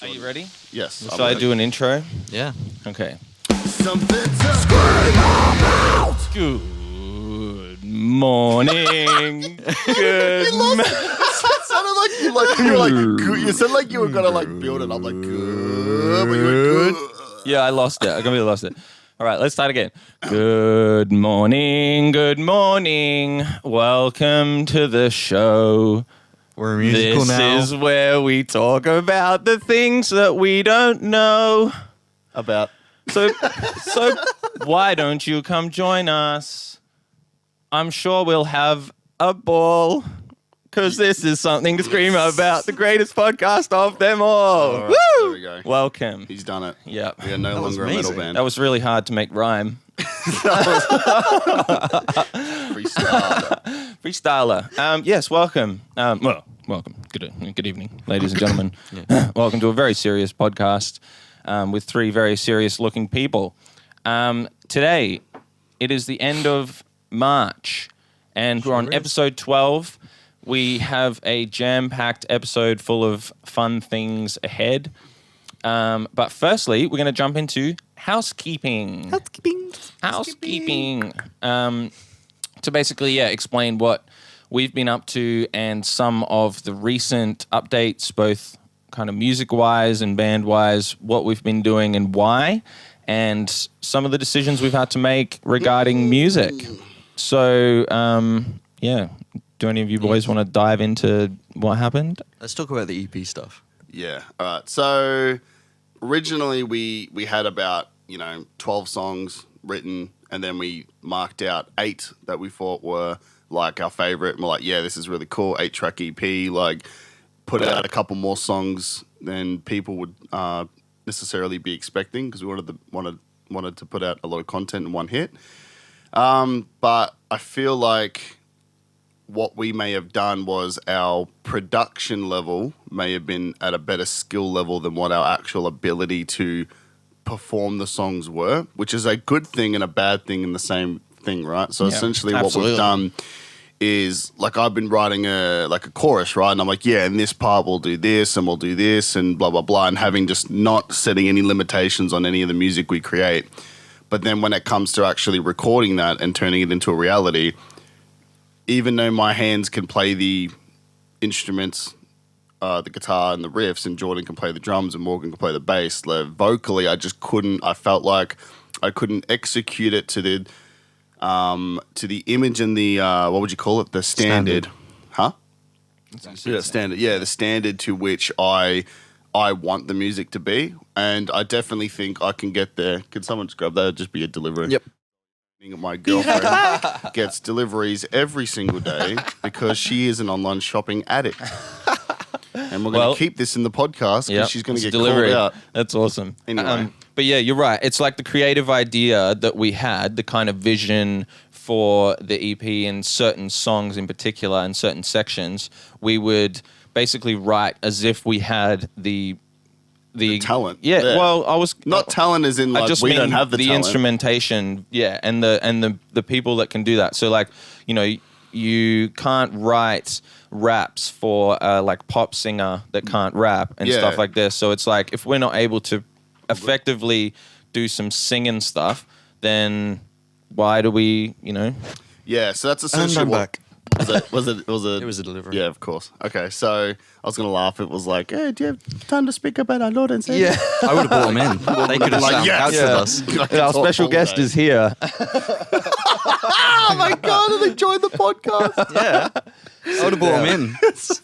Are you ready? Yes. Shall I do an intro? Yeah. Okay. Something to scream about. Good morning. Good. It sounded like you were like good. You sounded like you were gonna like build it up like good, but you were good. Yeah, I lost it. I completely lost it. All right, let's start again. Good morning. Good morning. Welcome to the show. We're a musical now. This is where we talk about the things that we don't know About. So why don't you come join us? I'm sure we'll have a ball because this is something to scream about. The greatest podcast of them all. Right, Woo! there we go. Welcome. He's done it. Yep. We are no longer a metal amazing. band. That was really hard to make rhyme. Freestyle. Freestyler. Yes, welcome. Welcome. Good evening, ladies and gentlemen. Welcome to a very serious podcast with three very serious-looking people. Today, it is the end of March, and we're on episode 12. We have a jam-packed episode full of fun things ahead. But firstly, we're going to jump into housekeeping. Housekeeping. To basically, explain what we've been up to and some of the recent updates, both kind of music-wise and band-wise, what we've been doing and why, and some of the decisions we've had to make regarding music. So, do any of you boys want to dive into what happened? Let's talk about the EP stuff. Yeah. All right. So originally we had about 12 songs written, and then we marked out 8 that we thought were like our favorite. And we're like, yeah, this is really cool. 8-track EP. Like, put out a couple more songs than people would necessarily be expecting because we wanted to put out a lot of content in one hit. But I feel like what we may have done was our production level may have been at a better skill level than what our actual ability to perform the songs were, which is a good thing and a bad thing in the same thing, right? So essentially absolutely. what we've done is, like, I've been writing a chorus, right? And I'm like, yeah, in this part we'll do this and we'll do this and blah, blah, blah, and having just not setting any limitations on any of the music we create. But then when it comes to actually recording that and turning it into a reality, even though my hands can play the instruments, the guitar and the riffs, and Jordan can play the drums and Morgan can play the bass, vocally I just couldn't. I felt like I couldn't execute it to the image and the what would you call it? The standard. Huh? Yeah, standard. Yeah, the standard to which I want the music to be, and I definitely think I can get there. Can someone just grab that? It'd just be a delivery. Yep. My girlfriend gets deliveries every single day because she is an online shopping addict. And we're going to keep this in the podcast because she's going to get called out. That's awesome. Anyway. But yeah, you're right. It's like the creative idea that we had, the kind of vision for the EP and certain songs in particular and certain sections, we would basically write as if we had the talent. Yeah, there. well, I was not talent as in like we don't have the talent. Instrumentation, and the people that can do that. So like, you can't write raps for like pop singer that can't rap and stuff like this. So it's like if we're not able to effectively do some singing stuff, then why do we, Yeah, so that's essentially And I'm back. Was it? It was a delivery. Yeah, of course. Okay, so I was going to laugh. It was like, hey, do you have time to speak about our Lord and Savior? Yeah. I would have brought them in. They could have Like, sat yes. couch with us. Our special guest is here. Oh my God, and they joined the podcast. Yeah. I would have brought them in.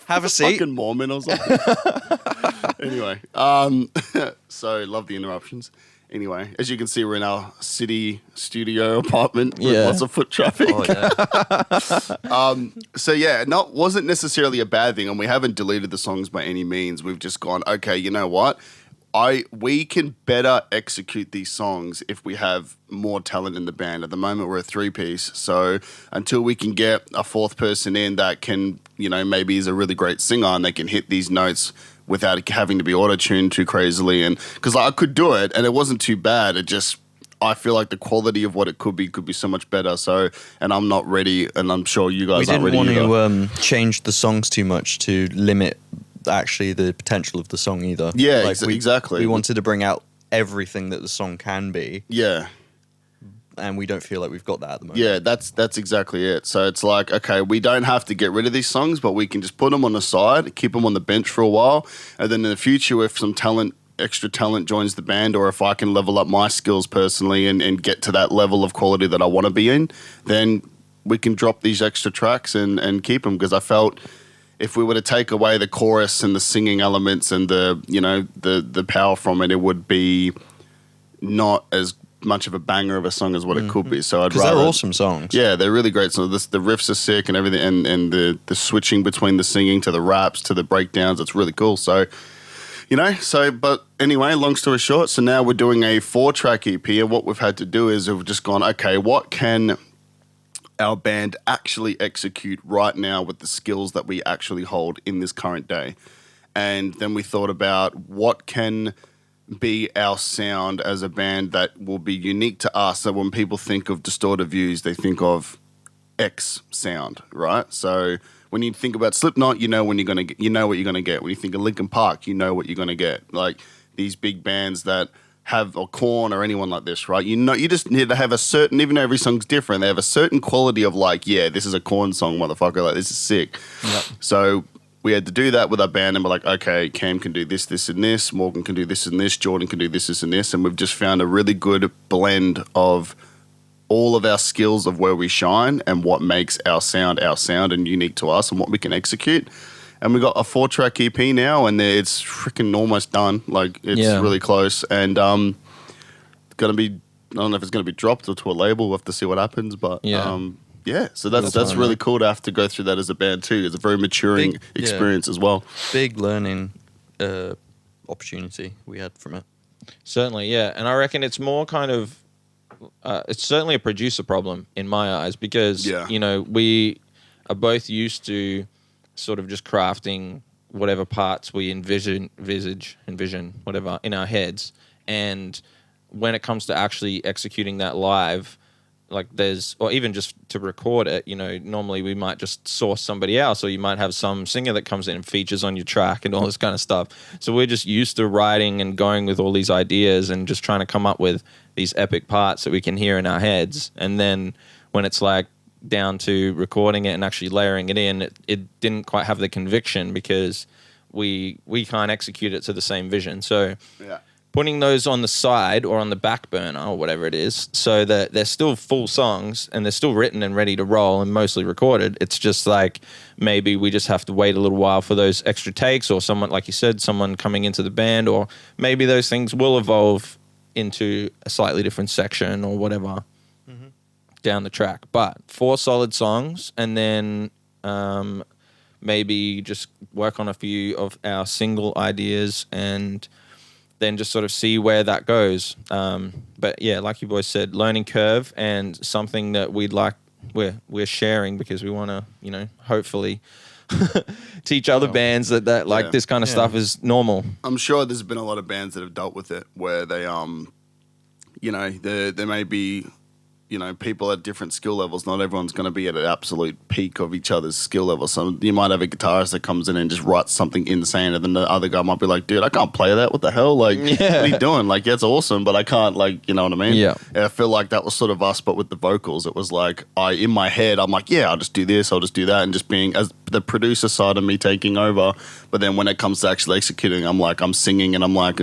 Have a seat. Fucking Mormon or something. Anyway, so love the interruptions. Anyway, as you can see, we're in our city studio apartment with lots of foot traffic. Oh, yeah. So yeah, wasn't necessarily a bad thing, and we haven't deleted the songs by any means. We've just gone, okay, you know what? We can better execute these songs if we have more talent in the band. At the moment, we're a 3-piece, so until we can get a 4th person in that can, maybe is a really great singer and they can hit these notes without having to be auto-tuned too crazily, and because I could do it and it wasn't too bad. It just, I feel like the quality of what it could be so much better. So, and I'm not ready, and I'm sure you guys aren't ready either. We didn't want to change the songs too much to limit actually the potential of the song either. Yeah, we, exactly. We wanted to bring out everything that the song can be. Yeah. And we don't feel like we've got that at the moment. Yeah, that's exactly it. So it's like, okay, we don't have to get rid of these songs, but we can just put them on the side, keep them on the bench for a while, and then in the future, if some extra talent joins the band, or if I can level up my skills personally and get to that level of quality that I want to be in, then we can drop these extra tracks and keep them. Because I felt if we were to take away the chorus and the singing elements and the power from it, it would be not as much of a banger of a song as what it could be. So I'd rather, they're awesome songs. Yeah, they're really great songs. The riffs are sick and everything, and the switching between the singing to the raps to the breakdowns, it's really cool. So, but anyway, long story short, so now we're doing a 4-track EP, and what we've had to do is we've just gone, okay, what can our band actually execute right now with the skills that we actually hold in this current day? And then we thought about what can be our sound as a band that will be unique to us. So when people think of Distorted Views, they think of X sound, right? So when you think about Slipknot, you know what you're gonna get. When you think of Linkin Park, you know what you're gonna get. Like these big bands that have, or Korn or anyone like this, right? You just need to have a certain, even though every song's different, they have a certain quality of like, yeah, this is a Korn song, motherfucker. Like this is sick. Yep. So we had to do that with our band, and we're like, okay, Cam can do this, this, and this. Morgan can do this and this. Jordan can do this, this, and this. And we've just found a really good blend of all of our skills of where we shine and what makes our sound and unique to us and what we can execute. And we got a 4-track EP now, and it's freaking almost done. Like, it's really close. And going to be, I don't know if it's going to be dropped or to a label. We'll have to see what happens. But so that's really cool to have to go through that as a band too. It's a very maturing experience as well. Big learning opportunity we had from it. Certainly, yeah. And I reckon it's more kind of, it's certainly a producer problem in my eyes because, we are both used to sort of just crafting whatever parts we envision, whatever, in our heads. And when it comes to actually executing that live, like or even just to record it, normally we might just source somebody else, or you might have some singer that comes in and features on your track and all this kind of stuff. So we're just used to writing and going with all these ideas and just trying to come up with these epic parts that we can hear in our heads. And then when it's like down to recording it and actually layering it in, it didn't quite have the conviction because we can't execute it to the same vision. So putting those on the side or on the back burner or whatever it is, so that they're still full songs and they're still written and ready to roll and mostly recorded. It's just like maybe we just have to wait a little while for those extra takes, or someone, like you said, someone coming into the band, or maybe those things will evolve into a slightly different section or whatever down the track. But 4 solid songs, and then maybe just work on a few of our single ideas and then just sort of see where that goes. But yeah, like you boys said, learning curve, and something that we're sharing because we want to, hopefully teach other bands that this kind of stuff is normal. I'm sure there's been a lot of bands that have dealt with it where they, there may be, people at different skill levels. Not everyone's going to be at an absolute peak of each other's skill level. So you might have a guitarist that comes in and just writes something insane, and then the other guy might be like, dude, I can't play that. What the hell? Like, what are you doing? Like, yeah, it's awesome, but I can't, like, you know what I mean? Yeah. And I feel like that was sort of us, but with the vocals. It was like, in my head, I'm like, yeah, I'll just do this, I'll just do that, and just being as the producer side of me taking over. But then when it comes to actually executing, I'm like, I'm singing, and I'm like,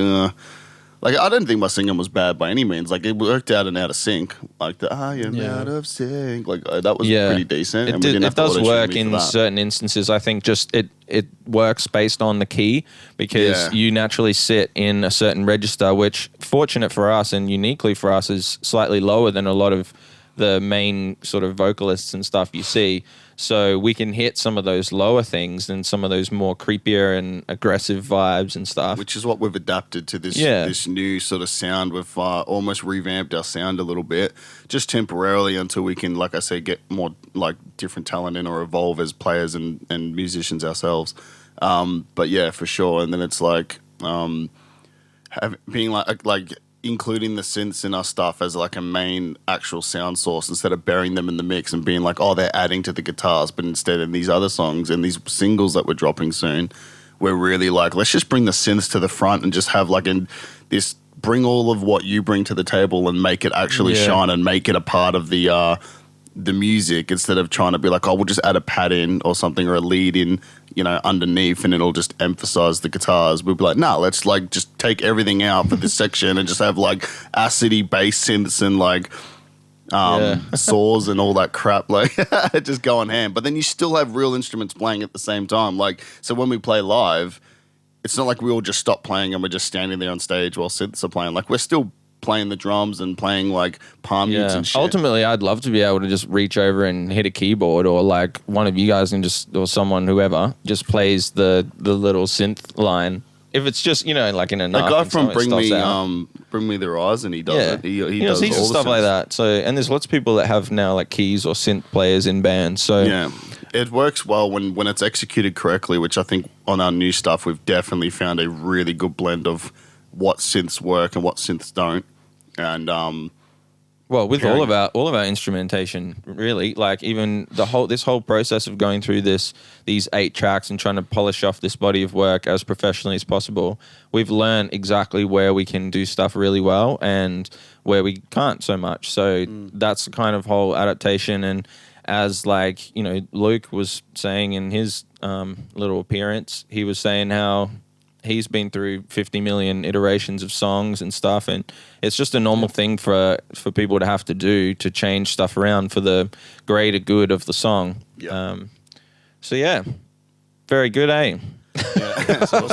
Like, I don't think my singing was bad by any means. Like, it worked out and out of sync. Like, I am out of sync. Like, that was pretty decent. It does work in certain instances. I think just it works based on the key, because you naturally sit in a certain register, which, fortunate for us and uniquely for us, is slightly lower than a lot of the main sort of vocalists and stuff you see. So we can hit some of those lower things and some of those more creepier and aggressive vibes and stuff. Which is what we've adapted to this new sort of sound. We've almost revamped our sound a little bit, just temporarily, until we can, like I say, get more like different talent in or evolve as players and musicians ourselves. But yeah, for sure. And then it's like being like including the synths in our stuff as like a main actual sound source, instead of burying them in the mix and being like, oh, they're adding to the guitars. But instead, in these other songs and these singles that we're dropping soon, we're really like, let's just bring the synths to the front and just have like bring all of what you bring to the table and make it actually shine and make it a part of the music, instead of trying to be like, oh, we'll just add a pad in or something, or a lead in, underneath, and it'll just emphasize the guitars. We'll be like, no, let's like just take everything out for this section and just have like acidy bass synths and like saws and all that crap, like just go on hand. But then you still have real instruments playing at the same time. Like, so when we play live, it's not like we all just stop playing and we're just standing there on stage while synths are playing. Like, we're still playing the drums and playing like palm mutes and shit. Ultimately, I'd love to be able to just reach over and hit a keyboard, or like one of you guys or someone, whoever, just plays the little synth line. If it's just, like in a the guy from Bring Me the Horizon, he does it. He does all the stuff like that. So, and there's lots of people that have now like keys or synth players in bands. So yeah, it works well when it's executed correctly, which I think on our new stuff we've definitely found a really good blend of what synths work and what synths don't. And well, with all of our instrumentation, really, like even this whole process of going through these 8 tracks and trying to polish off this body of work as professionally as possible, we've learned exactly where we can do stuff really well and where we can't so much. So that's the kind of whole adaptation. And as like, Luke was saying in his little appearance, he was saying how he's been through 50 million iterations of songs and stuff, and it's just a normal thing for people to have to do, to change stuff around for the greater good of the song. So yeah, very good, eh? Yeah. So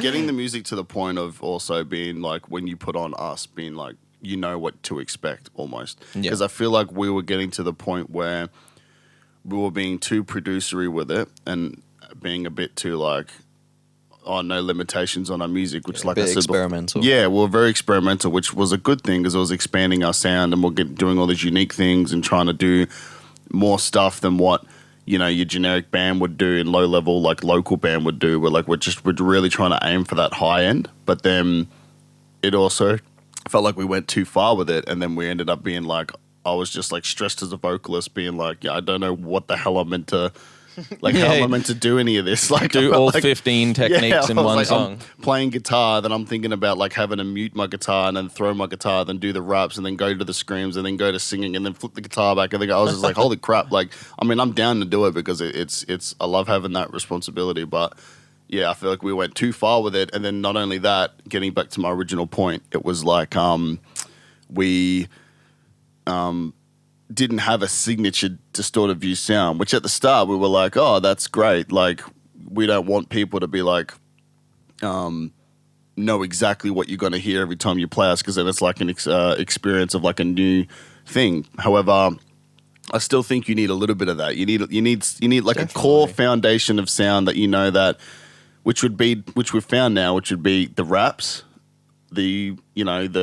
getting the music to the point of also being like, when you put on us, being like, what to expect almost. Because I feel like we were getting to the point where we were being too producery with it and being a bit too like, no limitations on our music, which like I said, experimental. Yeah, we're very experimental, which was a good thing because it was expanding our sound, and we're doing all these unique things and trying to do more stuff than what your generic band would do and low level like local band would do. We're really trying to aim for that high end, but then it also felt like we went too far with it, and then we ended up being like, I was just like stressed as a vocalist, being like, I don't know what the hell I'm meant to. Like, how am I meant to do any of this? Like, do all 15 techniques in one song. I'm playing guitar, then I'm thinking about like having to mute my guitar and then throw my guitar, then do the raps, and then go to the screams, and then go to singing, and then flip the guitar back. And then I was just like, holy crap! Like, I mean, I'm down to do it because it's I love having that responsibility, but yeah, I feel like we went too far with it. And then not only that, getting back to my original point, it was like we didn't have a signature distorted view sound, which at the start we were like, oh, that's great. Like, we don't want people to be like, know exactly what you're going to hear every time you play us, because then it's like an experience of like a new thing. However, I still think you need a little bit of that. You need like Definitely. A core foundation of sound that that, which we've found now, which would be the raps, the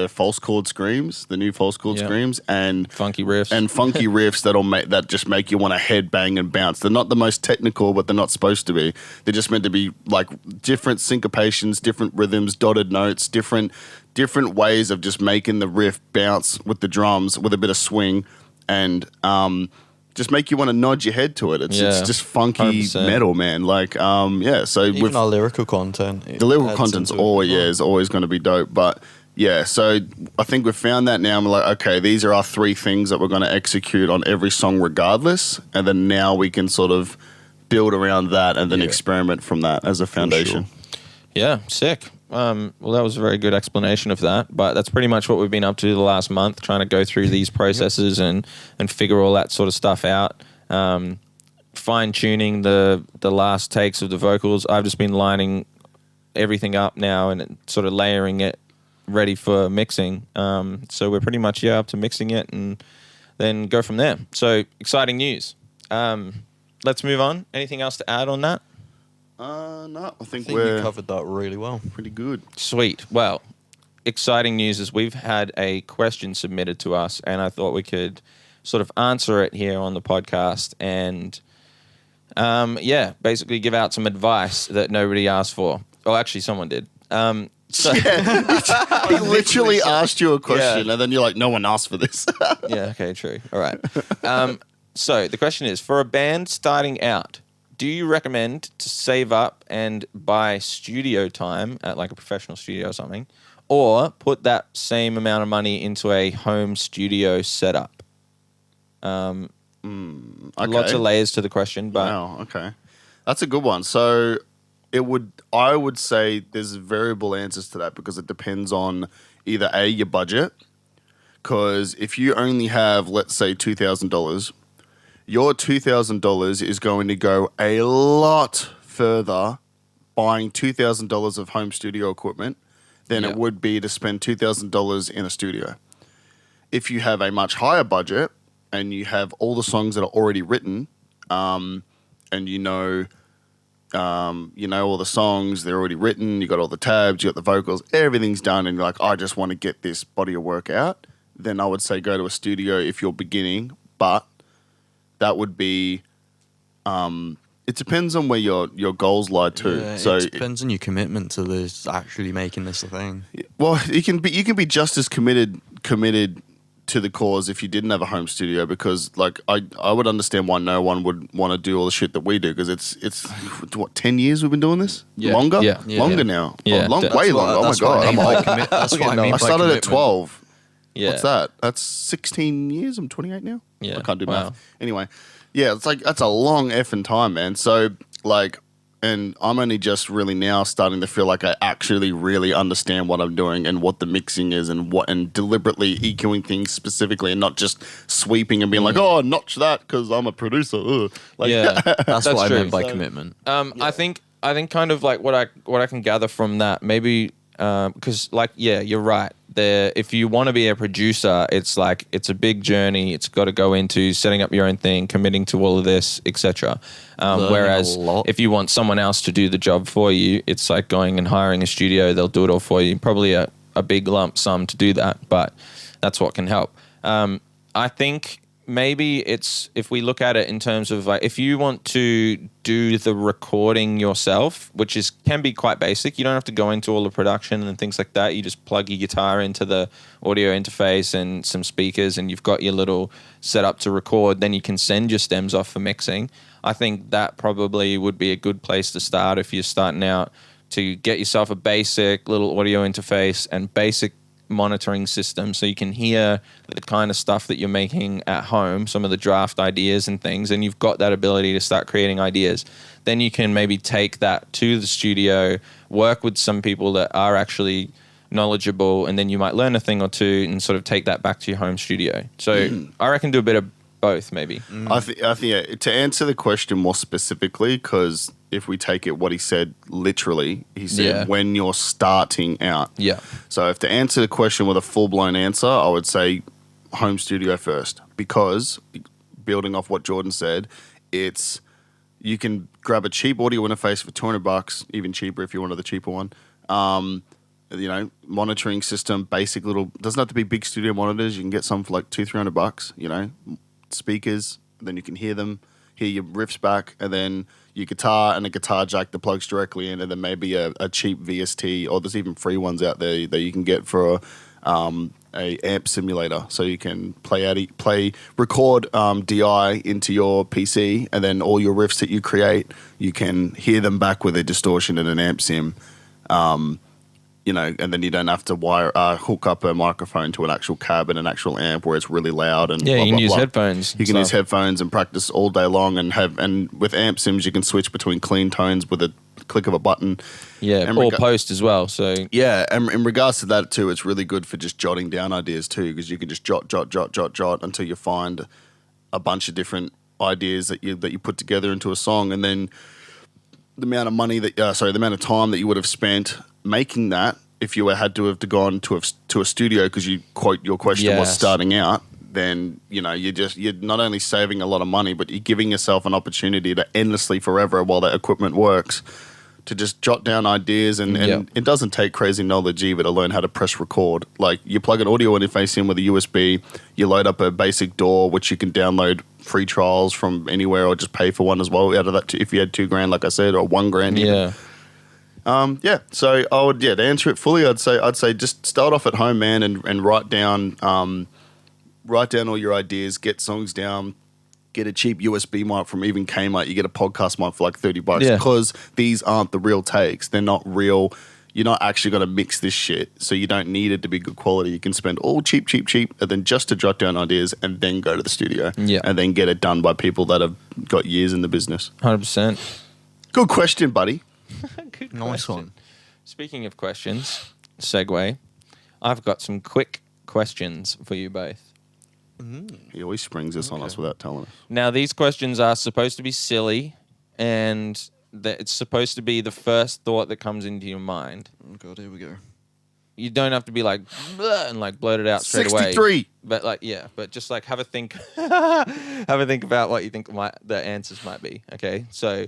false chord screams, the new false chord screams, and funky riffs that just make you want to head bang and bounce. They're not the most technical, but they're not supposed to be. They're just meant to be like different syncopations, different rhythms, dotted notes, different ways of just making the riff bounce with the drums with a bit of swing, and just make you want to nod your head to it. It's just funky 100%. Metal, man. Like, so even our lyrical content. The lyrical content's is always going to be dope. But yeah, so I think we've found that now. And we're like, okay, these are our 3 things that we're going to execute on every song regardless. And then now we can sort of build around that and then experiment from that as a foundation. Sure. Yeah, sick. Well, that was a very good explanation of that, but that's pretty much what we've been up to the last month, trying to go through these processes and figure all that sort of stuff out. Fine-tuning the last takes of the vocals. I've just been lining everything up now and sort of layering it ready for mixing. So we're pretty much up to mixing it and then go from there. So exciting news. Let's move on. Anything else to add on that? No, I think you covered that really well. Pretty good. Sweet. Well, exciting news is we've had a question submitted to us, and I thought we could sort of answer it here on the podcast and, basically give out some advice that nobody asked for. Oh, actually, someone did. He literally asked you a question, and then you're like, no one asked for this. Yeah, okay, true. All right. So the question is, for a band starting out, do you recommend to save up and buy studio time at like a professional studio or something, or put that same amount of money into a home studio setup? Okay. Lots of layers to the question, but Wow. Okay, that's a good one. So I would say there's variable answers to that because it depends on either your budget. Because if you only have, let's say, $2,000, your $2,000 is going to go a lot further buying $2,000 of home studio equipment than Yeah. it would be to spend $2,000 in a studio. If you have a much higher budget and you have all the songs that are already written, and you know all the songs, they're already written, you got all the tabs, you got the vocals, everything's done, and you're like, I just want to get this body of work out, then I would say go to a studio if you're beginning, but that would be, it depends on where your goals lie too. Yeah, so it depends on your commitment to this, actually making this a thing. well, you can be just as committed to the cause if you didn't have a home studio, because like I would understand why no one would want to do all the shit that we do, because it's what, 10 years we've been doing this? Yeah. Longer? Yeah. Longer now. Yeah. Way That's longer. Oh my god. I'm old. That's what I mean I by started at commitment. 12. yeah. What's that? That's 16 years. I'm 28 now. Yeah. I can't do Wow. math. Anyway, yeah, it's like that's a long effing time, man. So like, and I'm only just really now starting to feel like I actually really understand what I'm doing and what the mixing is and deliberately EQing things specifically and not just sweeping and being like, oh, notch that because I'm a producer. Ugh. Like, Yeah. That's what I true. meant by commitment. I think kind of like what I can gather from that, maybe because like, yeah, you're right. If you want to be a producer, it's like it's a big journey. It's got to go into setting up your own thing, committing to all of this, etc. Whereas a lot. if you want someone else to do the job for you, it's like going and hiring a studio. They'll do it all for you. Probably a big lump sum to do that, but that's what can help. I think maybe it's, if we look at it in terms of like, if you want to do the recording yourself, which can be quite basic, you don't have to go into all the production and things like that. You just plug your guitar into the audio interface and some speakers and you've got your little setup to record. Then you can send your stems off for mixing. I think that probably would be a good place to start if you're starting out, to get yourself a basic little audio interface and basic monitoring system so you can hear the kind of stuff that you're making at home, some of the draft ideas and things, and you've got that ability to start creating ideas. Then you can maybe take that to the studio, work with some people that are actually knowledgeable, and then you might learn a thing or two and sort of take that back to your home studio. So I reckon do a bit of both maybe. I think yeah, to answer the question more specifically, because if we take it what he said literally, he said when you're starting out. Yeah. So if to answer the question with a full-blown answer, I would say home studio first, because building off what Jordan said, it's, you can grab a cheap audio interface for $200, even cheaper if you wanted the cheaper one. Monitoring system, basic little, doesn't have to be big studio monitors. You can get some for like $200-$300, speakers, then you can hear your riffs back, and then your guitar and a guitar jack that plugs directly in, and then maybe a cheap VST, or there's even free ones out there that you can get for a amp simulator, so you can record DI into your PC, and then all your riffs that you create, you can hear them back with a distortion and an amp sim. And then you don't have to hook up a microphone to an actual cab and an actual amp where it's really loud. And Yeah, blah, you can blah, use blah. headphones. You can use headphones and practice all day long, and with amp sims you can switch between clean tones with a click of a button. Yeah, or post as well. So yeah, and in regards to that too, it's really good for just jotting down ideas too, because you can just jot until you find a bunch of different ideas that you put together into a song, and then the amount of time that you would have spent making that, if you had to have gone to a studio, because your question was starting out, then you're not only saving a lot of money, but you're giving yourself an opportunity to endlessly forever, while that equipment works, to just jot down ideas, and it doesn't take crazy knowledge either to learn how to press record. Like, you plug an audio interface in with a USB, you load up a basic DAW, which you can download free trials from anywhere, or just pay for one as well out of that, if you had $2,000, like I said, or $1,000 even. So I would, to answer it fully, I'd say just start off at home, man, and write down all your ideas, get songs down, get a cheap USB mic from even Kmart. You get a podcast mic for like $30 Yeah. because these aren't the real takes. They're not real. You're not actually going to mix this shit, so you don't need it to be good quality. You can spend all cheap, and then just to jot down ideas and then go to the studio Yeah. and then get it done by people that have got years in the business. 100%. Good question, buddy. Good Nice question. one. Speaking of questions, segue. I've got some quick questions for you both. He always springs this on us without telling us. Now, these questions are supposed to be silly, and it's supposed to be the first thought that comes into your mind. Oh god, here we go. You don't have to be like "Bleh," and like blurt it out straight away. 63. But like, yeah, but just like have a think, have a think about what you think the answers might be. Okay, so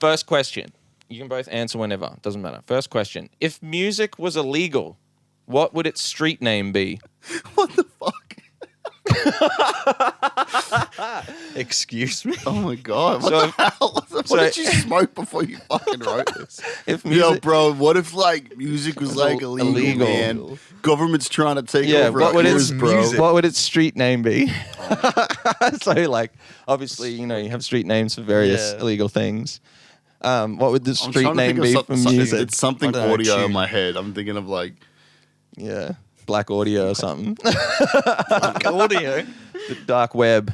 first question. You can both answer whenever. Doesn't matter. First question. If music was illegal, what would its street name be? What the fuck? Excuse me? Oh my god! What So- the hell? What so- did you smoke before you fucking wrote this? If Yo, music, bro, what if like music was like illegal, illegal. man? Government's trying to take yeah, over what our would ears, its bro. what would its street name be? So like, obviously, you have street names for various Yeah. illegal things. What would the I'm street trying to name think be of for something. music? It's something I don't know, audio in tune. my head. I'm thinking of like Yeah, black audio or something. Audio. The dark web.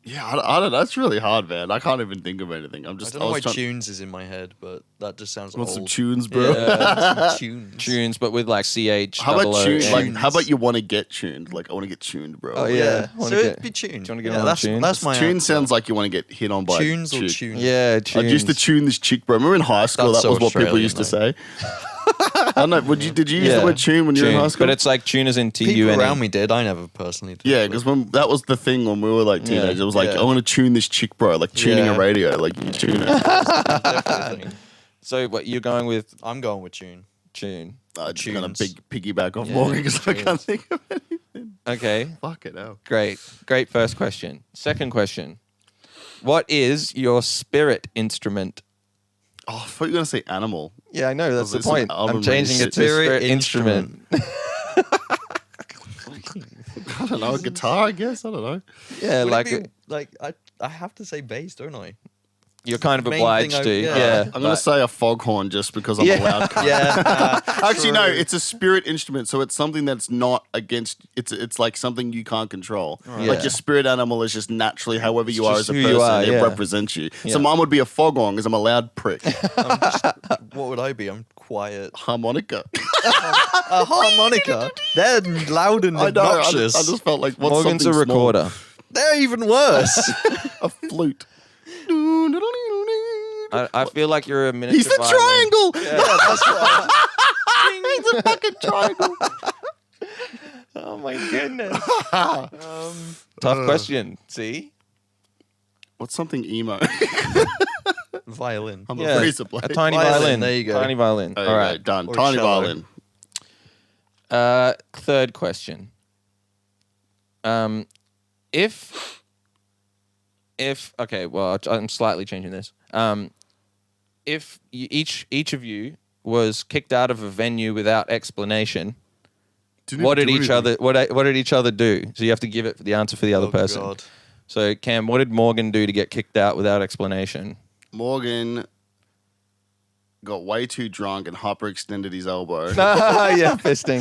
yeah, I don't know. It's really hard, man. I can't even think of anything. I'm I just don't know why was trying- tunes is in my head, but that just sounds want old. some tunes, bro. Yeah. Some tunes. Tunes, but with like CH. How about tune? tune? Like, Tunes. how about you want to get tuned? Like, I want to get tuned, bro. Oh, yeah. So Wanna it'd get- be tunes. do you wanna get yeah, on that's, tunes? that's my Tune answer. sounds like you want to get hit on by Tunes a or chick. tunes. Yeah, I tunes. used to tune this chick, bro. Remember in high school, That's that so was what people Australian, used to though. say. I don't know. Did you use the word tune when you were in Tune. high school? But it's like tuners in People TUNE. around me did. I never personally did. yeah, because when that was the thing when we were like teenagers, it was like yeah. I want to tune this chick, bro. Like tuning Yeah. a radio, like you tune it. Definitely a thing. So what you're going with I'm going with tune. tune? I just got a Tunes. big piggyback off Yeah, Morgan because I can't tunes. think of anything. Okay, Fuck it out. great first question. Second question. What is your spirit instrument? Oh, I thought you were gonna say animal. Yeah, I know, that's the it's an point. album I'm changing it to Spirit spirit instrument. I don't know, a guitar, I guess. I don't know. Yeah, Would like it be, like I have to say bass, don't I? you're kind of main obliged thing to. I- Yeah, yeah. I'm gonna but- say a foghorn just because I'm Yeah. allowed. Yeah. Actually, no. true. It's a spirit instrument, so it's something that's not against. It's like something you can't control. Yeah. Like your spirit animal is just naturally however you are just as a who person. you are, It yeah. represents you. Yeah. So mine would be a foghorn because I'm a loud prick. What would I be? I'm quiet. Harmonica. A harmonica. They're loud and I know. I obnoxious. just felt like what's Morgan's a something small? recorder. They're even worse. A flute. I feel like you're a miniature. He's the violin. triangle. yeah, that's what. He's a fucking triangle. Oh my goodness. Tough question. See? What's something emo? Violin. I'm Yeah, a razor blade. a tiny Violin, violin. there you go. Tiny violin. Okay, All right. done. Or Tiny cello. violin. Third question. If okay, well, I'm slightly changing this. If each of you was kicked out of a venue without explanation, what did each other what did each other do? So you have to give it the answer for the other Oh, person. God. So Cam, what did Morgan do to get kicked out without explanation? Morgan got way too drunk and hyperextended his elbow Yeah, fisting.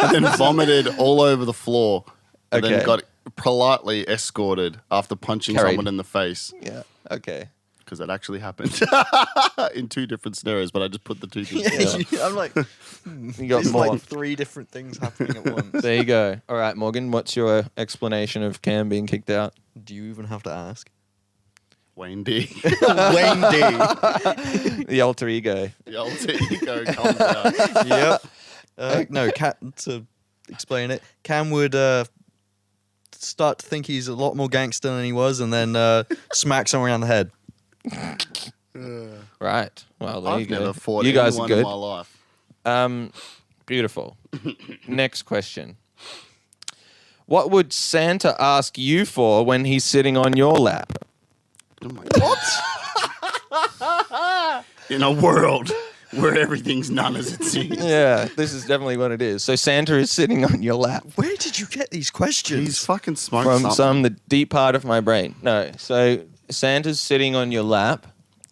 and then vomited all over the floor and Okay. then got politely escorted after punching Carried. someone in the face Yeah. Okay. because that actually happened in two different scenarios, but I just put the two things together. I'm like, You got there's more. like three different things happening at once. There you go. All right, Morgan, what's your explanation of Cam being kicked out? Do you even have to ask? Wayne D. Wayne D. The alter ego. The alter ego comes out. Yep. No, to explain it, Cam would start to think he's a lot more gangster than he was, and then smack someone around the head. Right. Well, there you I've go. never fought You guys are anyone in good. my life. Beautiful. Next question. What would Santa ask you for when he's sitting on your lap? Oh my God. In a world where everything's none as it seems. Yeah, this is definitely what it is. So Santa is sitting on your lap Where did you get these questions? He's fucking smoked from something. the deep part of my brain. No, so Santa's sitting on your lap,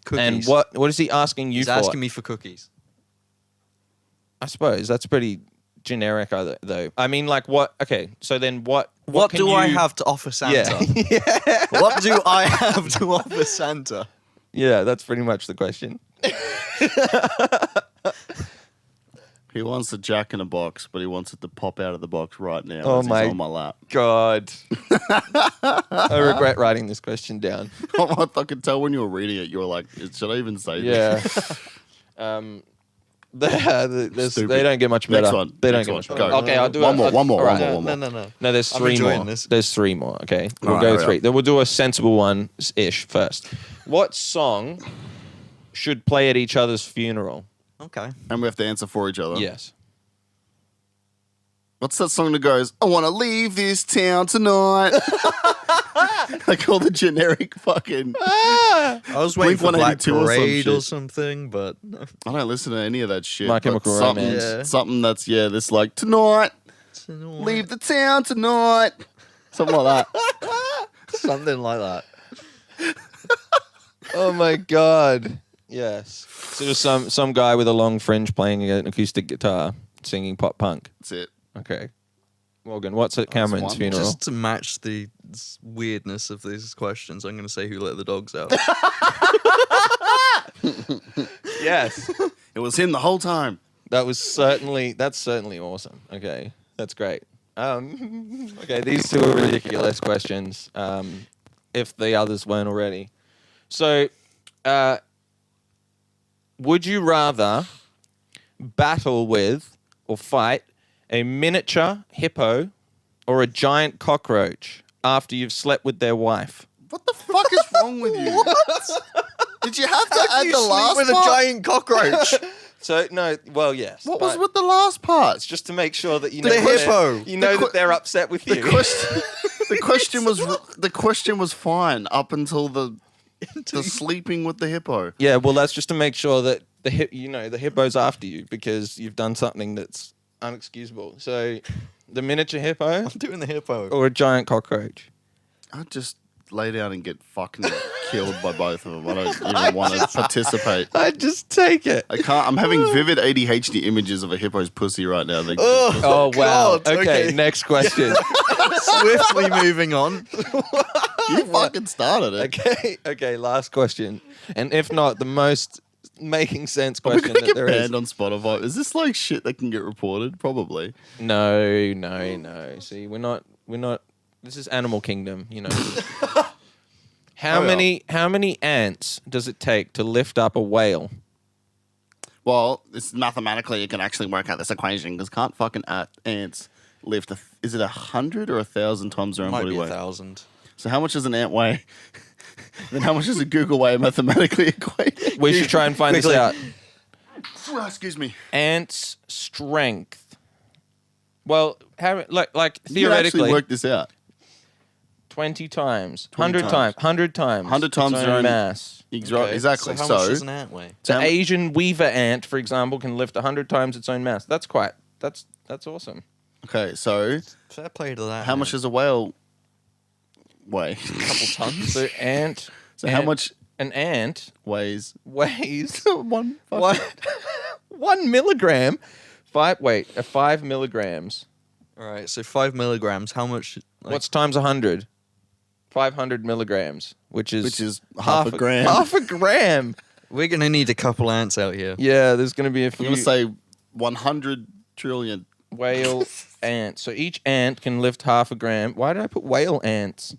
Cookies. and what is he asking you He's for? asking me for cookies. I suppose that's pretty generic, though. I mean, like what? Okay, so then what? What can do I you- have to offer Santa? Yeah, What do I have to offer Santa? yeah, that's pretty much the question. He wants a Jack in a box, but he wants it to pop out of the box right now Oh as my- he's on my lap. God, I regret writing this question down. I could tell when you were reading it, you were like, should I even say this? Yeah. Stupid. They don't get much better. Next one. They don't Next get one. much better. Go. Okay, I'll do One more, I'll- one more, all one right. more, one more. No. No, there's I'm 3 enjoying more. this. There's 3 more. Okay, we'll All right, go hurry 3. up. Then we'll do a sensible one-ish first. What song should play at each other's funeral? Okay. And we have to answer for each other. Yes. What's that song that goes, I want to leave this town tonight? Like all the generic fucking... I was waiting for Black 182 or some Parade shit. or something, but I don't listen to any of that shit. My but Chemical something, Romance. Yeah. Something that's, this like, tonight, leave the town tonight. Something like that. something like that. Oh my God. Yes. So just some guy with a long fringe playing an acoustic guitar, singing pop punk. That's it. Okay. Morgan, what's at Cameron's one. funeral? Just to match the weirdness of these questions, I'm going to say Who Let the Dogs Out. Yes. It was him the whole time. That's certainly awesome. Okay. That's great. Okay, these 2 are ridiculous questions. If the others weren't already. So, would you rather battle with or fight a miniature hippo or a giant cockroach after you've slept with their wife? What the fuck is wrong with you? Did you have to add You the sleep last with part? a giant cockroach. So no, well, yes. What but was with the last part? It's just to make sure that you The know that hippo. You know The that they're upset with you. The question was fine up until the sleeping with the hippo. Yeah, well, that's just to make sure that the hippo's after you because you've done something that's unexcusable. So, the miniature hippo I'm doing the hippo. or a giant cockroach? I'd just lay down and get fucking killed by both of them. I don't even want to participate. I'd just take it. I can't. I'm having vivid ADHD images of a hippo's pussy right now. Oh wow. God, Okay, okay. next question. Swiftly moving on. You fucking started it. Okay, last question. And if not, the most making sense Are we question gonna that get there is. banned on Spotify? Is this like shit that can get reported? Probably. No. See, we're not. This is Animal Kingdom, you know. How many ants does it take to lift up a whale? Well, it's mathematically you can actually work out this equation because can't fucking ants lift? Is it 100 or 1,000 times their own Might body be weight? 1,000. So how much does an ant weigh? Then how much does a Google weigh mathematically equated? We should try and find this Quickly. out. Excuse me. Ants' strength. Well, like You can actually theoretically, work this out. 20 times, 20 100 times, 100 times, 100 times its their own own- mass. Exactly. So how much does an ant weigh? The Asian weaver ant, for example, can lift 100 times its own mass. That's awesome. Okay, so Fair play to that. how much does a whale weigh? A couple tons? So So how much an ant weighs weighs one? one, 1 milligram. 5 milligrams. All right, so 5 milligrams. How much? What's times 100? 500 milligrams, which is half a gram. Half a gram. We're gonna need a couple ants out here. Yeah, there's going to be a I'm few gonna say 100 trillion. whale ants. So each ant can lift half a gram. Why did I put whale ants?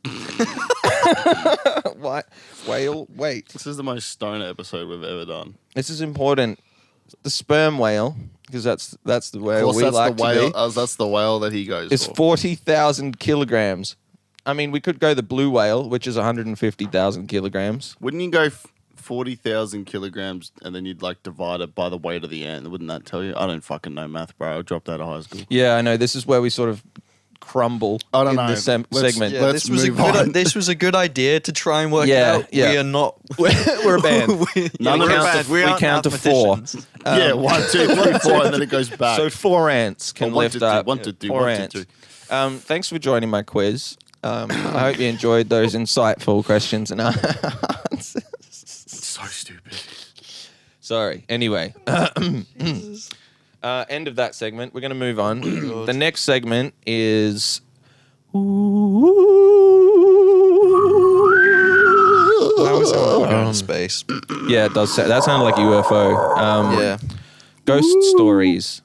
Why? Whale weight. This is the most stoner episode we've ever done. This is important. The sperm whale, because that's the Of whale course, we that's like the whale. to be. That's the whale that he goes Is for. 40,000 kilograms. I mean, we could go the blue whale, which is 150,000 kilograms. Wouldn't you go 40,000 kilograms and then you'd like divide it by the weight of the ant? Wouldn't that tell you? I don't fucking know math, bro. I dropped out of high school. Yeah, I know. This is where we sort of crumble I don't in know. this segment. Yeah, Let's this was move on. this was a good idea to try and work Yeah, it out. yeah. We are not. We're a band. None of us- we count to 4. Yeah, 1, 2, 3, 4, and then it goes back. So 4 ants can Or one lift to two, up. 1 to 2, 4 1 to ants. 2. Thanks for joining my quiz. I hope you enjoyed those insightful questions and answers. So stupid. Sorry. Anyway, end of that segment. We're going to move on. The next segment is. That was in space. Yeah, it does. That sounded like a UFO. Yeah. Ghost stories.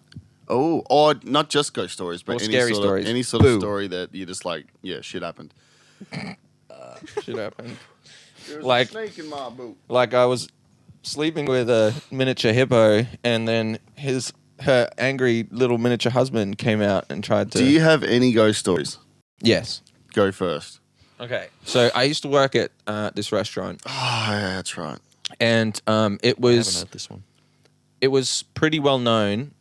Oh, or not just ghost stories, but Or scary stories. any sort of Boo. story that you just like, yeah, shit happened. Shit happened. There's Like- a snake in my boot. Like I was sleeping with a miniature hippo, and then her angry little miniature husband came out and tried to. Do you have any ghost stories? Yes. Go first. Okay. So I used to work at this restaurant, Oh, yeah, that's right. and it I haven't was heard this one. it was pretty well known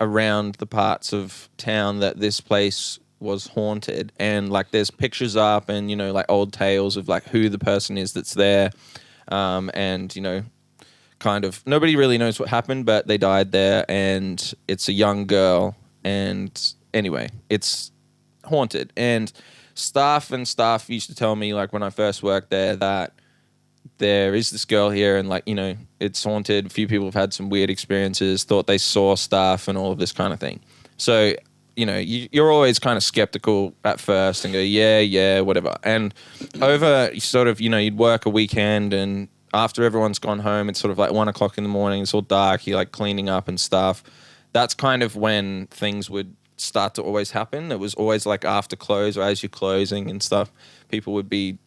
around the parts of town that this place was haunted, and like there's pictures up, and like old tales of like who the person is that's there, and kind of nobody really knows what happened, but they died there, and it's a young girl, and anyway, it's haunted, and staff used to tell me like when I first worked there that there is this girl here, and like it's haunted. A few people have had some weird experiences, thought they saw stuff and all of this kind of thing. So you're always kind of skeptical at first and go yeah whatever, and over sort of you'd work a weekend, and after everyone's gone home, it's sort of like 1 o'clock in the morning, it's all dark, you're like cleaning up and stuff. That's kind of when things would start to always happen. It was always like after close or as you're closing and stuff, people would be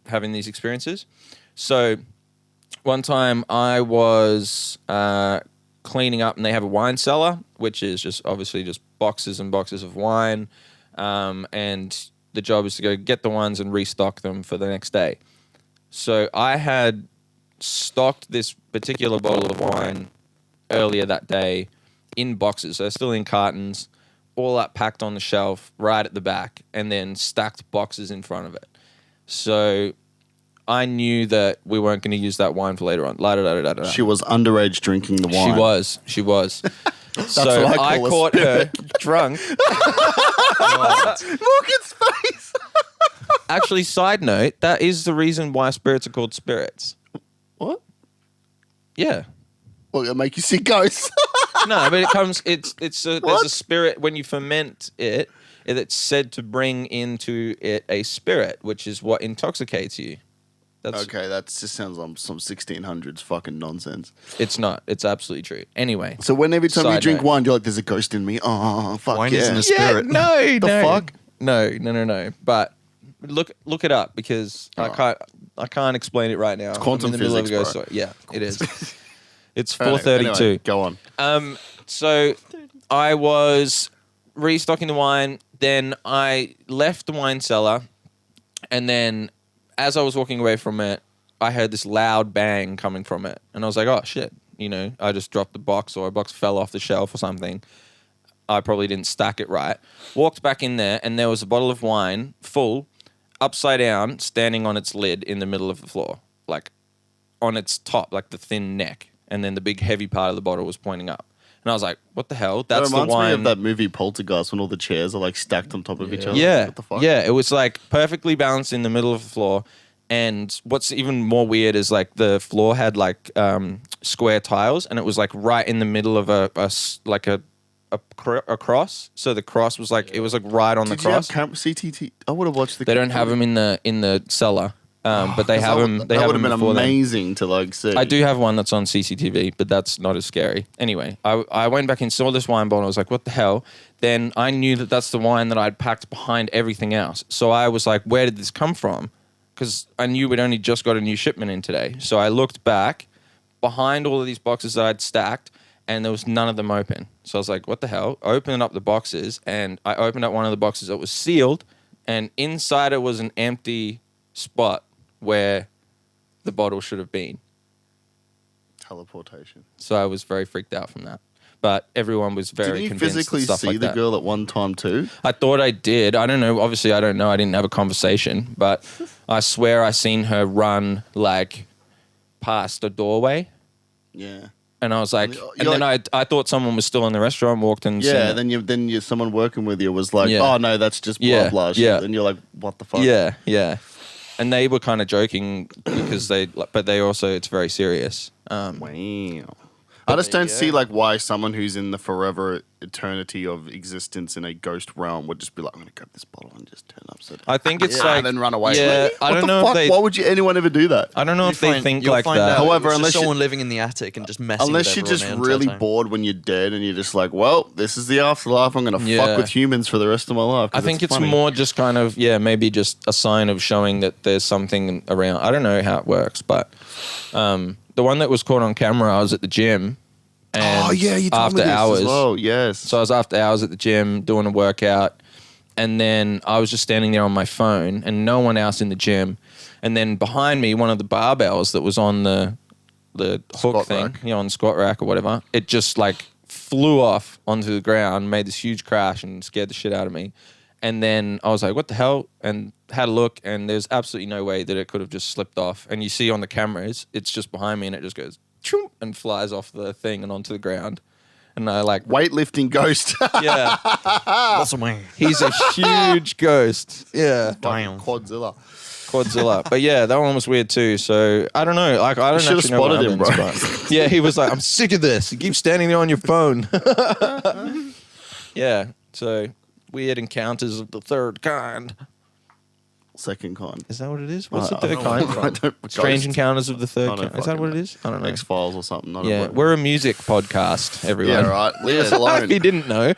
having these experiences. So one time I was cleaning up, and they have a wine cellar, which is just obviously just boxes and boxes of wine, and the job is to go get the ones and restock them for the next day. So I had stocked this particular bottle of wine earlier that day in boxes. So they're still in cartons, all up packed on the shelf right at the back, and then stacked boxes in front of it. So I knew that we weren't going to use that wine for later on. She was underage drinking the wine. She was. So what I I call a caught her drunk. Morgan's face. Actually, side note, that is the reason why spirits are called spirits. What? Yeah. Well, it'll make you see ghosts. No, but there's a spirit when you ferment it. It's said to bring into it a spirit, which is what intoxicates you. Okay, that just sounds like some 1600s fucking nonsense. It's not. It's absolutely true. Anyway. So when every time you Side drink note. wine, you're like, there's a ghost in me. Oh, fuck Wine yeah. isn't a spirit. No, The fuck? No. But look it up, because I can't explain it right now. It's quantum physics, bro. Yeah, it is. It's Anyway, 4:32. go on. So I was restocking the wine. Then I left the wine cellar, and then as I was walking away from it, I heard this loud bang coming from it, and I was like, "Oh shit!" I just dropped the box, or a box fell off the shelf or something. I probably didn't stack it right. Walked back in there, and there was a bottle of wine, full, upside down, standing on its lid in the middle of the floor, like on its top, like the thin neck, and then the big heavy part of the bottle was pointing up. And I was like, what the hell? That's the wine. That reminds me of that movie Poltergeist when all the chairs are like stacked on top of each other. Yeah. What the fuck? Yeah, it was like perfectly balanced in the middle of the floor. And what's even more weird is like the floor had like square tiles, and it was like right in the middle of a cross. So the cross was like, it was like right on the Did you cross. have CTT? I would have watched the. They don't have them in the cellar, but they have them. They That have would have them been before then. amazing to like see. I do have one that's on CCTV, but that's not as scary. Anyway, I went back and saw this wine bottle, and I was like, what the hell? Then I knew that that's the wine that I'd packed behind everything else. So I was like, where did this come from? Because I knew we'd only just got a new shipment in today. So I looked back behind all of these boxes that I'd stacked, and there was none of them open. So I was like, what the hell? Opening up the boxes, and I opened up one of the boxes that was sealed, and inside it was an empty spot where the bottle should have been. Teleportation. So I was very freaked out from that. but everyone was very Did you convinced physically and stuff see like the that. girl at one time too? I thought I did. I don't know. Obviously, I don't know. I didn't have a conversation, but I swear I seen her run like past a doorway, Yeah. and I was like, You're and then I thought someone was still in the restaurant. Walked in. seen Yeah, it. then you someone working with you was like, Yeah. "Oh no, that's just blah Yeah, blah." yeah. And you're like, "What the fuck?" Yeah. And they were kind of joking because but they also, it's very serious. Wow. I just don't see like why someone who's in the forever eternity of existence in a ghost realm would just be like, "I'm gonna grab this bottle and just turn upside down." I think it's and like then run away. Yeah, What I don't the know fuck? if they. Why would anyone ever do that? I don't know if they think you'll like find that. Out However, it's unless just someone living in the attic and just messing Unless with you're everyone just the entire really time. bored when you're dead and you're just like, well, this is the afterlife. I'm going to Yeah. fuck with humans for the rest of my life. 'cause I think it's funny. more just kind of maybe just a sign of showing that there's something around. I don't know how it works, but the one that was caught on camera, I was at the gym. And Oh, yeah, you told after me this hours, as well. Yes. So I was after hours at the gym doing a workout, and then I was just standing there on my phone, and no one else in the gym. And then behind me, one of the barbells that was on the hook Squat thing, rack. on the squat rack or whatever, it just like flew off onto the ground, made this huge crash, and scared the shit out of me. And then I was like, "What the hell?" And had a look, and there's absolutely no way that it could have just slipped off. And you see on the cameras, it's just behind me, and it just goes choom, and flies off the thing and onto the ground. And I like, Weightlifting ghost. yeah, Muscle man. he's a huge ghost. Yeah, Damn. Quadzilla. But yeah, that one was weird too. So I don't know. Like I don't should've actually know what spotted him, happens, but yeah, he was like, "I'm sick of this. You keep standing there on your phone." Yeah. So weird encounters of the third kind. Second kind. Is that what it is? What's the I third don't kind know. from? I don't- Strange Ghost. Encounters of the Third I don't Kind. Is that fucking what it know. is? I don't know. X-Files or something. I don't Yeah, know. we're a music podcast, everyone. Yeah, right. Leave us if alone. you didn't know.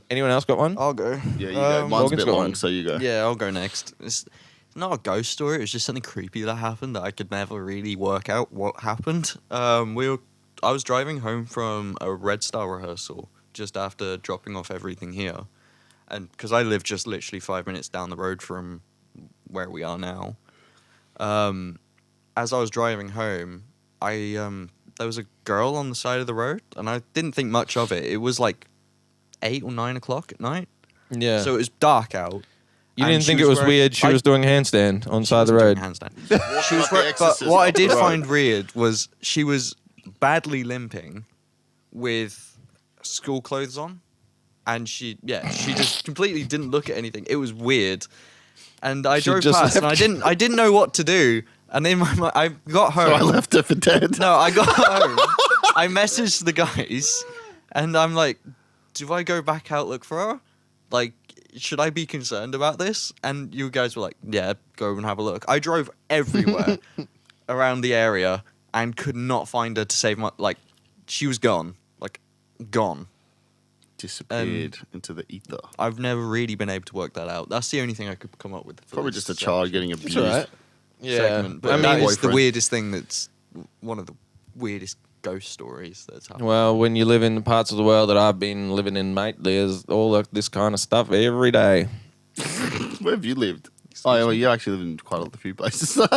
Anyone else got one? I'll go. Yeah, you go. Mine's a Morgan's bit got long, one. so you go. Yeah, I'll go next. It's not a ghost story. It was just something creepy that happened that I could never really work out what happened. I was driving home from a Red Star rehearsal just after dropping off everything here, and because I live just literally 5 minutes down the road from where we are now. As I was driving home, there was a girl on the side of the road, and I didn't think much of it. It was like 8 or 9 o'clock at night, Yeah. so it was dark out. you and didn't she think it was was wearing- weird she I- was doing a handstand on the side of the road? She was doing handstand. She was like the but Exorcist what I up the did road. find weird was she was badly limping with school clothes on, and she just completely didn't look at anything. It was weird, and I She drove just past, and left I didn't know what to do. And in my mind, I got home. So I left her for dead. No, I got home. I messaged the guys, and I'm like, "Do I go back out look for her? Like, should I be concerned about this?" And you guys were like, "Yeah, go and have a look." I drove everywhere around the area and could not find her to save my. Like, she was gone. Like, gone. Disappeared into the ether. I've never really been able to work that out. That's the only thing I could come up with. For Probably this just a child getting It's abused. all right. Yeah. segment. But I mean, that is the boyfriend. weirdest thing. That's one of the weirdest ghost stories that's happened. well, when you live in the parts of the world that I've been living in, mate, there's all of this kind of stuff every day. Where have you lived? Oh, yeah, well, you actually live in quite a few places. No,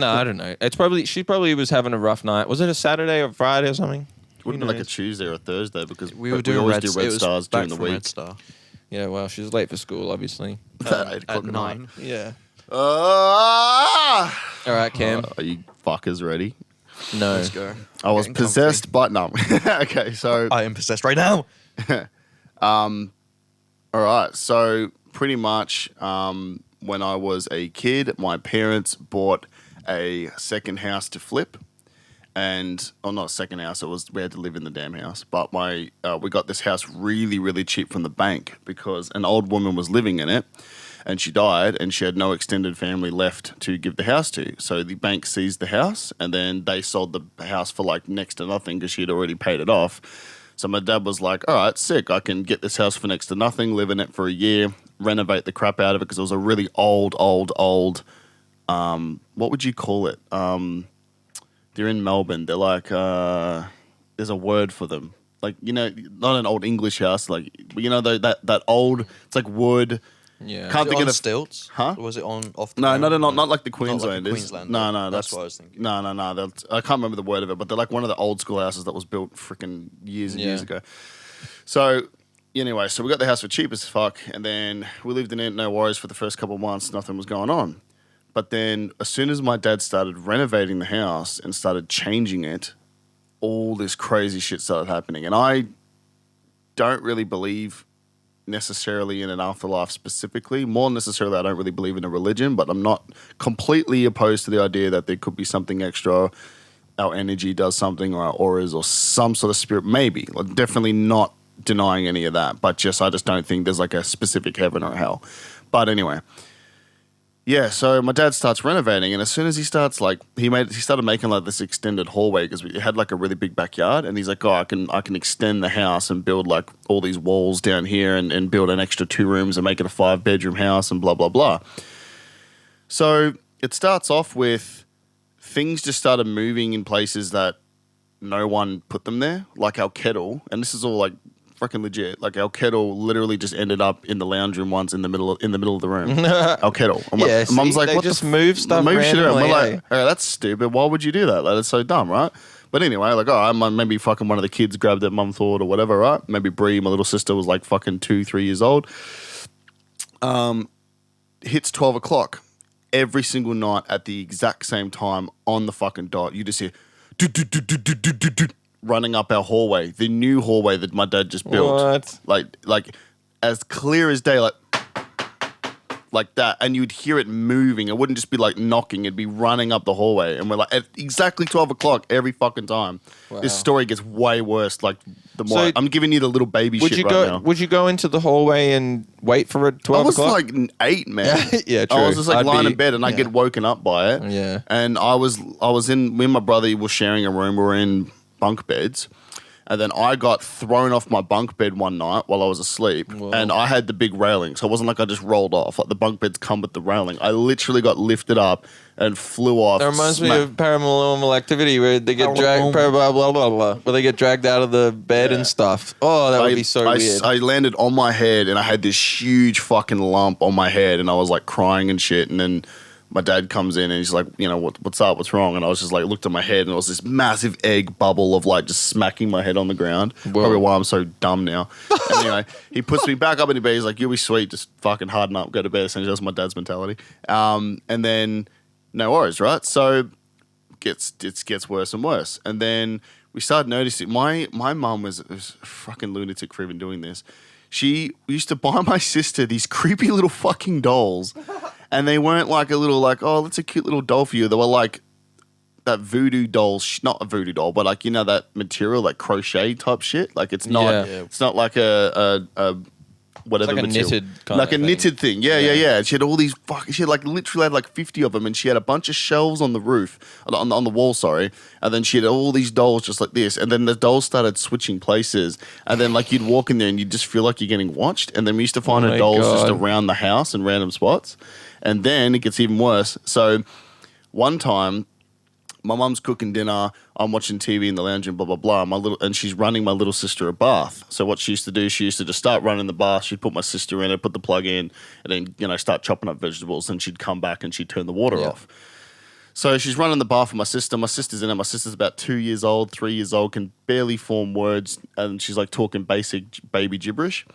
I don't know. She probably was having a rough night. Was it a Saturday or Friday or something? Would have Who been like a knows? Tuesday or a Thursday because We were doing always Red, do it Red was Stars back during the from week. Red Star Yeah, well, she was late for school, obviously. At at 9. Yeah. Ah! All right, Cam. Are you fuckers ready? No. Let's go. I was Getting comfy. possessed, but no. Okay, so I am possessed right now. all right, so pretty much when I was a kid, my parents bought a second house to flip, and not a second house. We had to live in the damn house, but we got this house really, really cheap from the bank because an old woman was living in it, and she died, and she had no extended family left to give the house to. So the bank seized the house, and then they sold the house for like next to nothing because she had already paid it off. So my dad was like, all right, sick. I can get this house for next to nothing, live in it for a year, renovate the crap out of it because it was a really old, what would you call it? They're in Melbourne. They're like, there's a word for them. Like, not an old English house. Like, that old, it's like wood. Yeah. Can't Was it think on of the stilts? Huh? Or was it on off the No, ground? not like the Not like Queensland. the Queensland. No, That's what I was thinking. No. I can't remember the word of it, but they're like one of the old school houses that was built freaking years and years ago. So anyway, so we got the house for cheap as fuck, and then we lived in it, no worries for the first couple of months, nothing was going on. But then as soon as my dad started renovating the house and started changing it, all this crazy shit started happening. And I don't really believe necessarily in an afterlife specifically. More necessarily, I don't really believe in a religion, but I'm not completely opposed to the idea that there could be something extra. Our energy does something, or our auras, or some sort of spirit. Maybe. Like, definitely not denying any of that, but I just don't think there's like a specific heaven or hell. But anyway. Yeah, so my dad starts renovating, and as soon as he starts, like, he started making like this extended hallway because we had like a really big backyard, and he's like, oh, I can extend the house and build like all these walls down here and build an extra 2 rooms and make it a 5-bedroom house and blah blah blah. So it starts off with things just started moving in places that no one put them there, like our kettle, and this is all like freaking legit. Like, our kettle literally just ended up in the lounge room once in the middle of the room. Our kettle. And Yeah, Mum's like, they what just the move stuff move shit around. randomly, We're like, eh? oh, that's stupid. Why would you do that? Like, that's so dumb, right? But anyway, like, oh, maybe fucking one of the kids grabbed it, mum thought, or whatever, right? Maybe Bree, my little sister, was like fucking 2-3 years old. Hits 12 o'clock every single night at the exact same time on the fucking dot. You just hear do, do, do, do, do, do, do, do, running up our hallway, the new hallway that my dad just built. What? Like as clear as day, like that, and you'd hear it moving. It wouldn't just be like knocking; it'd be running up the hallway. And we're like, at exactly 12 o'clock every fucking time. Wow. This story gets way worse. Like, the more So I'm giving you the little baby shit now. Would you go into the hallway and wait for it 12 I was o'clock? like 8, man. Yeah, true. I was just like I'd lying be- in bed, and I yeah. get woken up by it. Yeah. And I was in. Me and my brother were sharing a room. We were in bunk beds. And then I got thrown off my bunk bed one night while I was asleep. Whoa. And I had the big railing. So it wasn't like I just rolled off. Like, the bunk beds come with the railing. I literally got lifted up and flew off. That reminds me of Paranormal Activity, where they get dragged, blah, blah, blah, blah, blah, where they get dragged out of the bed and stuff. Oh, that would be so weird. I landed on my head, and I had this huge fucking lump on my head, and I was like crying and shit. And then my dad comes in, and he's like, you know, what's up? What's wrong? And I was just like, looked at my head, and it was this massive egg bubble of like just smacking my head on the ground. Whoa. Probably why I'm so dumb now. Anyway, he puts me back up in the bed. He's like, you'll be sweet. Just fucking harden up, go to bed. Essentially, that's my dad's mentality. And then no worries, right? So it gets worse and worse. And then we started noticing my mum was a fucking lunatic for even doing this. She used to buy my sister these creepy little fucking dolls. And they weren't like a little like, oh, that's a cute little doll for you. They were like that voodoo doll, not a voodoo doll, but like, you know, that material, like crochet type shit. Like, it's not, Yeah. it's not like a whatever It's like a material. knitted kind like of a thing. knitted thing. Yeah. And she had all these she had like literally had like 50 of them, and she had a bunch of shelves on the roof, on the wall, sorry. And then she had all these dolls just like this. And then the dolls started switching places. And then like you'd walk in there and you'd just feel like you're getting watched. And then we used to find Oh her my dolls just God. around the house in random spots. And then it gets even worse. So one time, my mum's cooking dinner. I'm watching TV in the lounge and blah blah blah. And she's running my little sister a bath. So what she used to do, she used to just start running the bath. She'd put my sister in it, put the plug in, and then, you know, start chopping up vegetables. And she'd come back and she'd turn the water off. So she's running the bath for my sister. My sister's in it. My sister's about 2 years old, 3 years old, can barely form words, and she's like talking basic baby gibberish.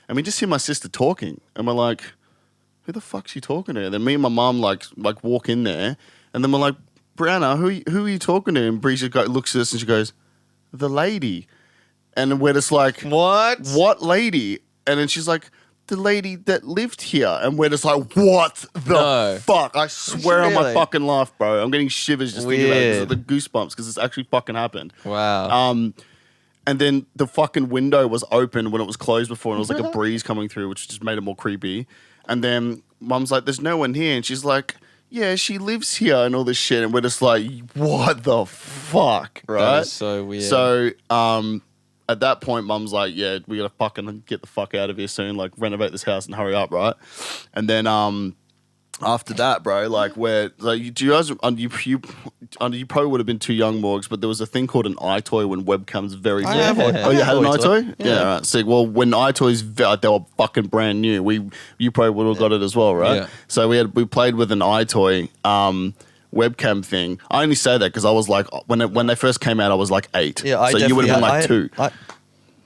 And we just hear my sister talking, and we're like, who the fuck's she talking to? And then me and my mum like walk in there, and then we're like, Brianna, who are you talking to? And Bree just looks at us and she goes, the lady. And we're just like, what lady? And then she's like, the lady that lived here. And we're just like, what the fuck? I swear on my Really? fucking life, bro. I'm getting shivers just thinking about it. Weird. The goosebumps, because it's actually fucking happened. Wow. And then the fucking window was open when it was closed before, and it was like a breeze coming through, which just made it more creepy. And then Mum's like, there's no one here. And she's like, yeah, she lives here and all this shit. And we're just like, what the fuck, right? That is so weird. So at that point, Mum's like, yeah, we got to fucking get the fuck out of here soon. Like, renovate this house and hurry up, right? And then after that, bro, like where like do you guys you probably would have been too young, Morgs, but there was a thing called an iToy when webcams very I have one. Oh, you had an iToy? Yeah. Yeah, right. So well, when iToys they were fucking brand new, you probably would have got it as well, right? Yeah. So we played with an iToy webcam thing. I only say that because I was like when they first came out, I was like 8. Yeah, I so you would have been like had, 2.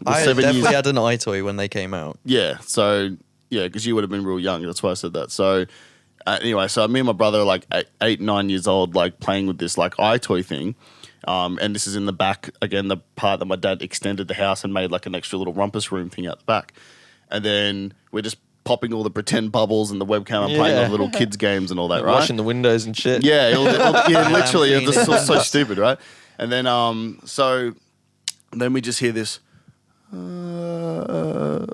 I 7 definitely years. had an iToy when they came out. Yeah, so yeah, because you would have been real young. That's why I said that. So anyway, so me and my brother are like 8, 9 years old, like playing with this like iToy thing. And this is in the back, again, the part that my dad extended the house and made like an extra little rumpus room thing out the back. And then we're just popping all the pretend bubbles and the webcam and playing all the little kids games and all that, right? Washing the windows and shit. Yeah, yeah, literally. It's Cleaning. just so stupid, right? And then then we just hear this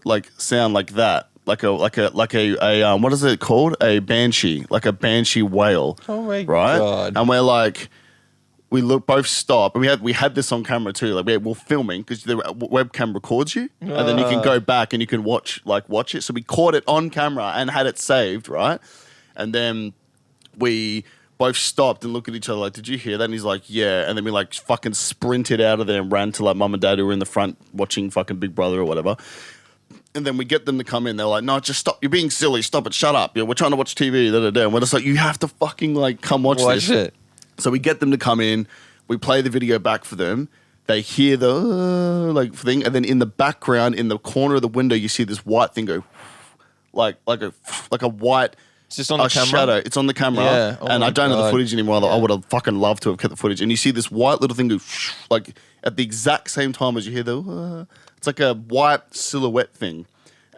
like sound like that. Like a what is it called? A banshee, like a banshee wail. Oh my right? God. And we're like, both stop, and we had this on camera too. Like we're filming because the webcam records you, and then you can go back and you can watch it. So we caught it on camera and had it saved, right? And then we both stopped and looked at each other like, "Did you hear that?" And he's like, "Yeah." And then we like fucking sprinted out of there and ran to like mum and dad who were in the front watching fucking Big Brother or whatever. And then we get them to come in. They're like, "No, just stop. You're being silly. Stop it. Shut up. We're trying to watch TV." And we're just like, "You have to fucking like come watch this." it. So we get them to come in. We play the video back for them. They hear the like thing, and then in the background, in the corner of the window, you see this white thing go, like a white. It's just on the camera. Shadow. It's on the camera, Yeah. Oh and my I don't have the God. footage anymore. I would have fucking loved to have kept the footage. And you see this white little thing go, like at the exact same time as you hear the. It's like a white silhouette thing,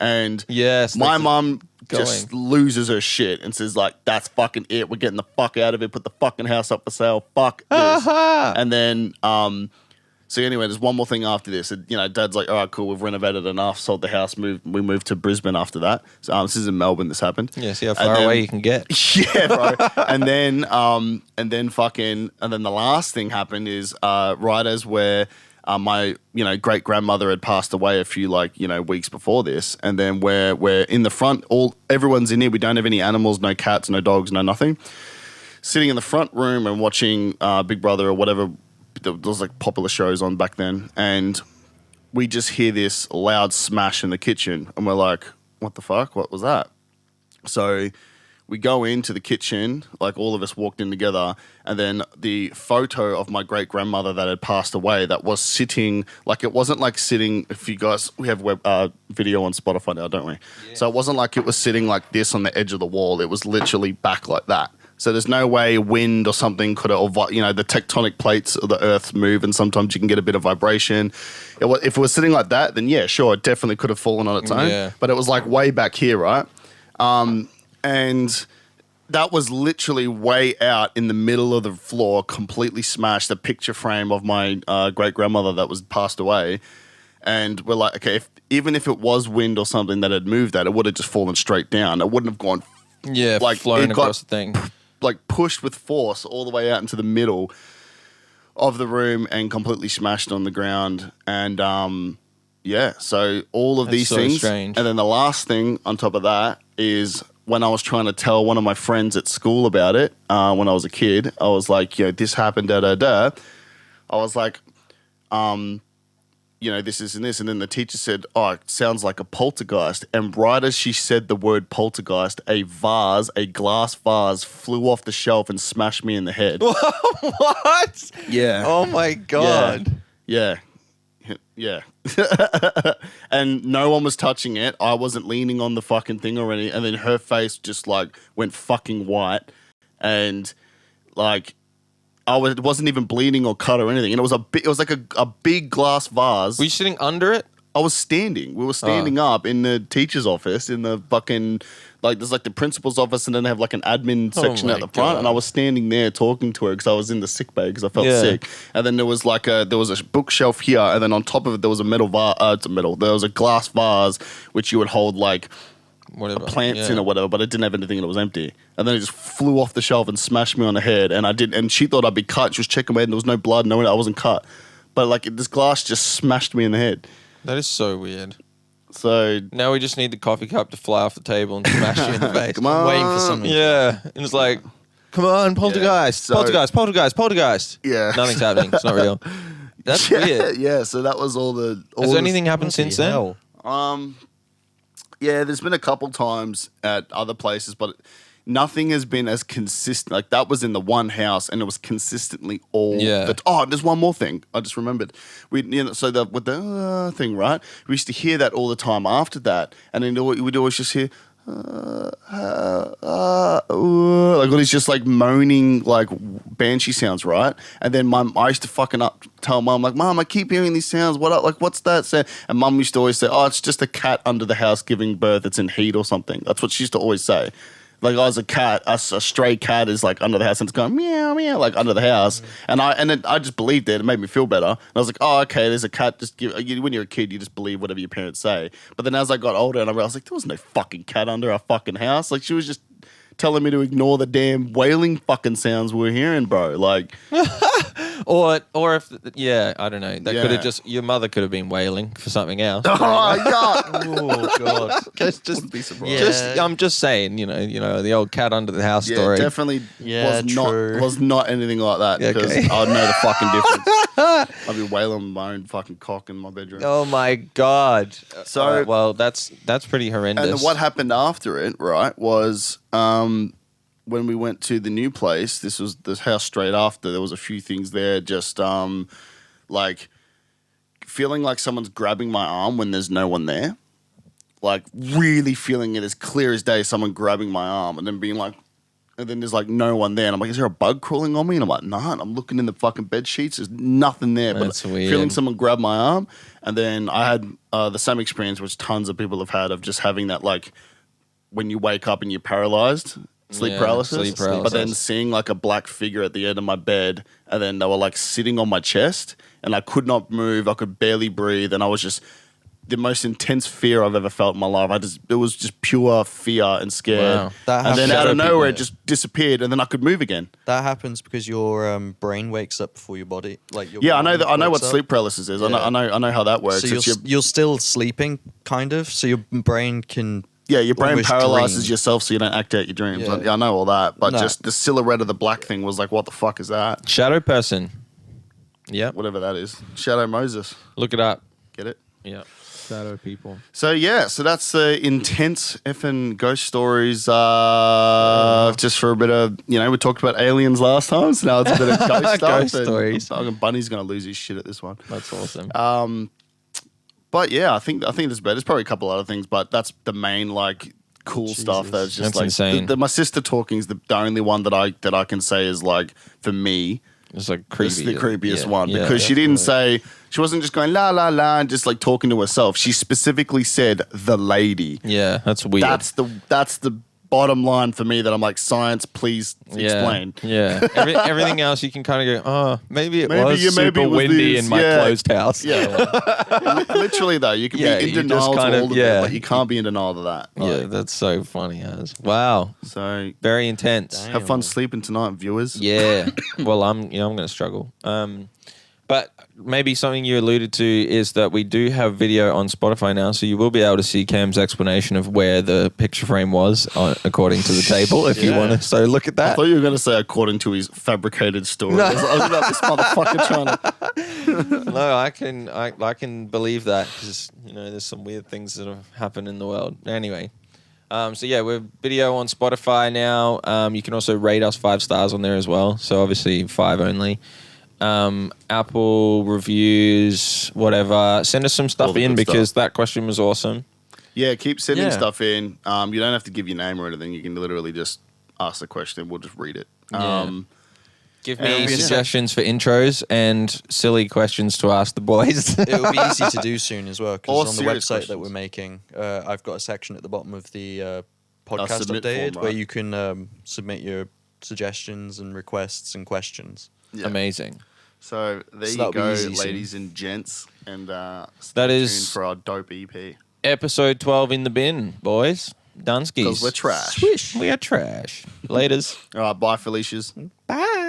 and Yes, my that's mum going. just loses her shit and says like, "That's fucking it. We're getting the fuck out of it. Put the fucking house up for sale. Fuck this." And then, so anyway, there's one more thing after this. And, Dad's like, "All right, cool. We've renovated enough. Sold the house. We moved to Brisbane after that. So this is in Melbourne. This happened. Yeah, see how far away you can get. Yeah, bro. and then the last thing happened is right as where my great grandmother had passed away a few weeks before this, and then we're in the front, everyone's in here. We don't have any animals, no cats, no dogs, no nothing. Sitting in the front room and watching Big Brother or whatever. There was like popular shows on back then, and we just hear this loud smash in the kitchen, and we're like, "What the fuck? What was that?" So we go into the kitchen, like all of us walked in together, and then the photo of my great grandmother that had passed away, that was sitting, like it wasn't like sitting. If you guys, we have video on Spotify now, don't we? Yeah. So it wasn't like it was sitting like this on the edge of the wall. It was literally back like that. So there's no way wind or something could have, the tectonic plates of the earth move, and sometimes you can get a bit of vibration. If it was sitting like that, then yeah, sure, it definitely could have fallen on its own. Yeah. But it was like way back here, right? And that was literally way out in the middle of the floor, completely smashed, the picture frame of my great grandmother that was passed away. And we're like, okay, even if it was wind or something that had moved that, it would have just fallen straight down. It wouldn't have gone, Flown across the thing. like pushed with force all the way out into the middle of the room and completely smashed on the ground. And so all of these so things. strange. And then the last thing on top of that is when I was trying to tell one of my friends at school about it, when I was a kid, I was like, this happened, I was like, this is and this. And then the teacher said, "Oh, it sounds like a poltergeist." And right as she said the word poltergeist, a glass vase flew off the shelf and smashed me in the head. What? Yeah. Oh my God. Yeah. And no one was touching it. I wasn't leaning on the fucking thing already. And then her face just like went fucking white. And like, it wasn't even bleeding or cut or anything. And it was like a big glass vase. Were you sitting under it? I was standing. We were standing up in the teacher's office in the fucking, like, there's like the principal's office, and then they have like an admin section my at the front. God. And I was standing there talking to her because I was in the sick bay because I felt sick. And then there was a bookshelf here, and then on top of it there was a there was a glass vase which you would hold like Whatever. plants in or whatever, but it didn't have anything and it was empty. And then it just flew off the shelf and smashed me on the head. And she thought I'd be cut. She was checking my head and there was no blood. No, I wasn't cut. But like this glass just smashed me in the head. That is so weird. So Now we just need the coffee cup to fly off the table and smash you in the face. come on. Waiting for something. Yeah. And it's like, come on, poltergeist, So- poltergeist. Yeah. Nothing's happening. It's not real. That's weird. Yeah, so that was all the. All Has the- anything happened since then? Hell. Yeah, there's been a couple times at other places, but nothing has been as consistent. Like that was in the one house, and it was consistently all. Yeah. There's one more thing I just remembered. With the thing, right? We used to hear that all the time after that, and then we'd always just hear. Like all these just like moaning like banshee sounds, right? And then I used to fucking tell Mum like, Mum, I keep hearing these sounds. What's that sound? And Mum used to always say, oh, it's just a cat under the house giving birth. It's in heat or something. That's what she used to always say. Like, I was a cat, a stray cat is like under the house and it's going meow, meow, like under the house. And I just believed it. It made me feel better. And I was like, oh, okay, there's a cat. When you're a kid, you just believe whatever your parents say. But then as I got older and I realized, like, there was no fucking cat under our fucking house. Like, she was just telling me to ignore the damn wailing fucking sounds we were hearing, bro. Like, Or if, I don't know. That Yeah. could have just, your mother could have been wailing for something else. oh, yuck. Oh god. just, Wouldn't be surprised. Yeah. I'm just saying, you know, the old cat under the house Yeah, story. definitely Yeah, true. was not anything like that because Okay. I'd know the fucking difference. I'd be wailing my own fucking cock in my bedroom. Oh my god. So- All right, well, that's pretty horrendous. And then what happened after it, right, was when we went to the new place, this was the house straight after, there was a few things there, just like feeling like someone's grabbing my arm when there's no one there. Like really feeling it as clear as day, someone grabbing my arm and then being like, and then there's like no one there. And I'm like, is there a bug crawling on me? And I'm like, nah. And I'm looking in the fucking bed sheets. There's nothing there. That's but weird. feeling someone grab my arm. And then I had the same experience, which tons of people have had, of just having that, like, when you wake up and you're paralyzed, sleep Yeah, paralysis. sleep paralysis. But then seeing like a black figure at the end of my bed. And then they were like sitting on my chest. And I could not move. I could barely breathe. And I was just the most intense fear I've ever felt in my life. It was just pure fear and scared. Wow. That And then happens- out of nowhere, it Yeah. just disappeared, and then I could move again. That happens because your brain wakes up before your body. Like your Yeah, I know mind that. I know wakes what up. sleep paralysis is. Yeah. I know how that works. So It's you're still sleeping, kind of. So your brain can. your brain almost paralyzes dream. yourself so you don't act out your dreams. Yeah. I know all that, but No. just the silhouette of the black thing was like, what the fuck is that? Shadow person. Yep. Whatever that is. Shadow Moses. Look it up. Get it? Yep. Shadow people. So that's the intense effing ghost stories. Just for a bit of, we talked about aliens last time, so now it's a bit of ghost stuff. Ghost and stories. fucking Bunny's gonna lose his shit at this one. That's awesome. But yeah, I think there's better. There's probably a couple other things, but that's the main like cool stuff. That's just That's like insane. my sister talking's the only one that I can say is like for me. It's like creepy. It's the creepiest Yeah, one yeah, because she didn't say, she wasn't just going la la la and just like talking to herself. She specifically said the lady. Yeah, that's weird. That's the bottom line for me that I'm like, science, please explain. Yeah. Everything else you can kind of go, oh, maybe it was maybe super it was windy this. in my Yeah. closed house. Yeah. Literally though, you can Yeah, be you in just denial kind to of- all of yeah. it, but you can't be in denial to that. Yeah, Like, that's so funny. As wow, so very intense. Damn. have fun sleeping tonight, viewers. Yeah. Well, I'm going to struggle. But maybe something you alluded to is that we do have video on Spotify now, so you will be able to see Cam's explanation of where the picture frame was according to the table, if you Yeah. want to. So look at I that. thought you were going to say according to his fabricated story. I was about this motherfucker trying to. No, I can believe that because there's some weird things that have happened in the world. Anyway, so yeah, we're video on Spotify now. You can also rate us 5 stars on there as well. So obviously 5 only. Apple reviews, whatever. Send us some All stuff the in good because that question was awesome. Yeah, keep sending Yeah. stuff in. You don't have to give your name or anything. You can literally just ask the question. We'll just read it. Yeah. Give And me yeah. suggestions for intros and silly questions to ask the boys. It'll be easy to do soon as well Or because on the serious website that questions. we're making, I've got a section at the bottom of the podcast submit updated form, where right? you can submit your suggestions and requests and questions. Yeah. Amazing. So there So you that'll be go, easy soon. ladies and gents. And That stay is- tuned for our dope E EP. Episode 12 in the bin, boys. Dunskies. Because we're trash. Swish. We are trash. Laters. All right, bye, Felicias. Bye.